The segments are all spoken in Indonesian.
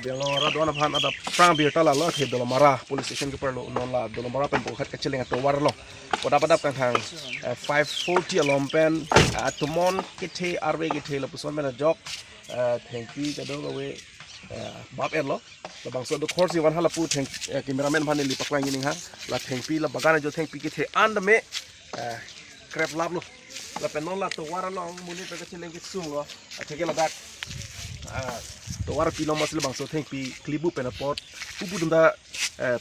biang lo ra dona phan ada prang bir tala lo the dola mara police station ke perlo non la dola mara pen pokhat ke chiling to war lo pada pada kan hang 540 lompen atumon ke the arwe ke the lo puson mena jok thank you ke do we bab lo bang so do khorsi wan hala pu thank cameraman bhan li paklang ni ha la thank you la bagana jo thank you ke the and me crap lab lo la pen non la to war lo muni pe ke chiling ke sung lo theke la dak to war pilo masle bang so thank pi klibu pena pot pupu dunda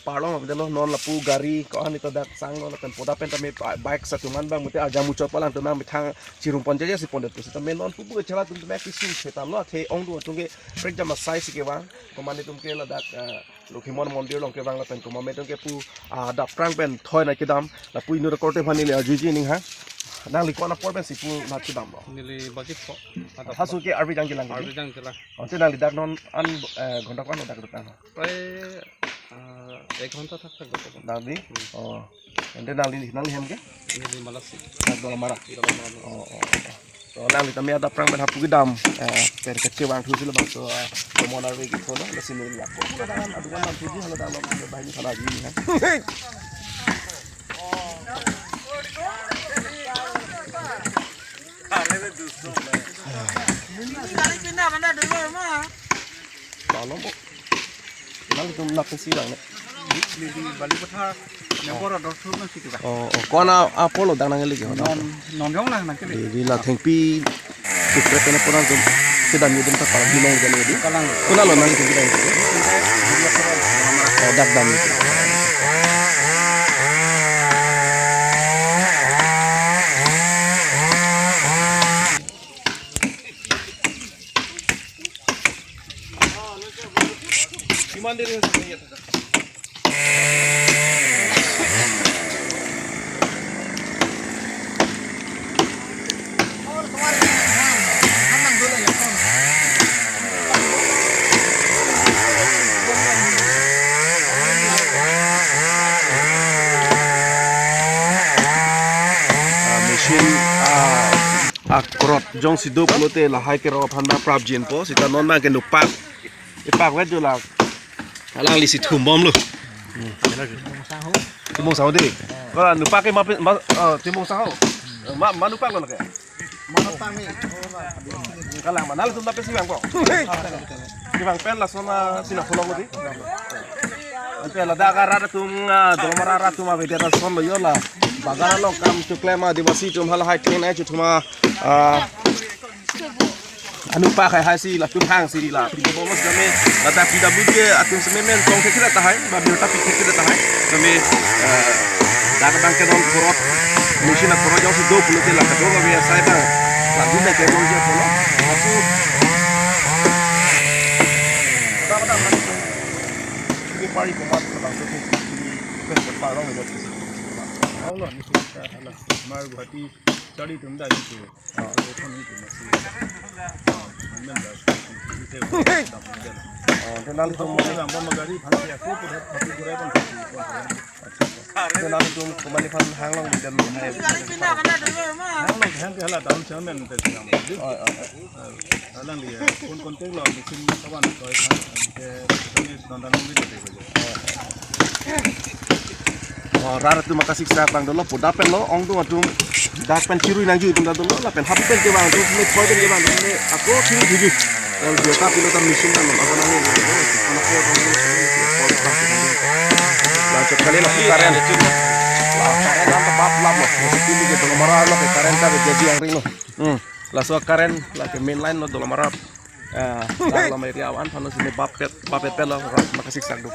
parlong abdelo non la pu gari ko ani to dak sang lo pen poda pen tame bike sa tuman bang mute aja mucho palan to nam thang chirum ponja si pondet to tame non pupu chala tum me kisim theta lo the ong du tunge prek jama sai si ke wang ko mani tum ke la dak Lokhimon mondir long ke bang la pen ko mame tum ke pu da prang pen thoi na ke dam la pu inu record phani le juji ning ha nang likona por ben sipu na ki dam lo nili budget ko hasu ke arbi jang gilang onte nang lidak non an ghonta ko dak dukan প্রায় 1 ঘন্টা থাকতে হবে nang di ente nang hem ke nili malasi nang dola mara to nang litami ada prang ben hapu ki dam per kecil wang thusil bang so komona we ki thola la sinu ya ko dan adu kan thuji hala dalam bahini sala ji ni ha Tolong kok. Nang itu nak sirang ne. di Bali Pethar nebor ada thur na sikita Ko na apolo dang nang lagi. non dong lah nak Di la thengpi sikre pena pora dum. Sedang ni dum ta para bilong jane di. kalang Kuna lo nang itu dang. Dak dam itu. Mandir yang sebenarnya tak. Mesin akrot jong si do plote la hai ke ro phanda prap jin po sita non na ke no pak ipak wet jo la alang li si thum bom lu timong sao di ko la nupa ke ma timong sao ma nupa lo ke mana tami kalang manal tum dape siwang ko siwang pen la sona sina fulong di ante la da garra tum do marara tum ave da son lo yo la bagara lo kam chuklema divasi tum hal hai tren ai chuma anu pa khai hai si la tum hang si la bo mas game la ta pw ke atum semen tong ke kira ta hai ba bi ta pik kira ta hai kami da ka bang ke don korot mesin na korot si do pulo te la ka do ga ya sai ba la dina ke do je polo asu da da ke pari ko mat ka so ke ke pa ro me do Allah ni kita hala mar guhati chari tum da ni to thon ni tum si men da ite tenal tum bang bom gari phan aku pun pati gurai pun tenal tum kembali phan hang long di dan hai hang long hang hala down chairman te sinam halang dia pun kontek lo mesin kawan koi phan ke ni nondan ni te rara tu makasih sa bang dolo poda pen lo ong tu atum dak pen ciru nang ju tum dolo la pen hapu pen ke bang tu me khoi pen ke bang ne aku ciru digi kalau dia ta pilotan mesin kan apa namanya anak ko la cok kali la karen itu la karen dan bab lab lo mesin ni ke dolo mara lo ke karen ta jadi yang ring lo la so karen la ke main line lo dolo mara la meriawan pano sini bab pet lo makasih sa do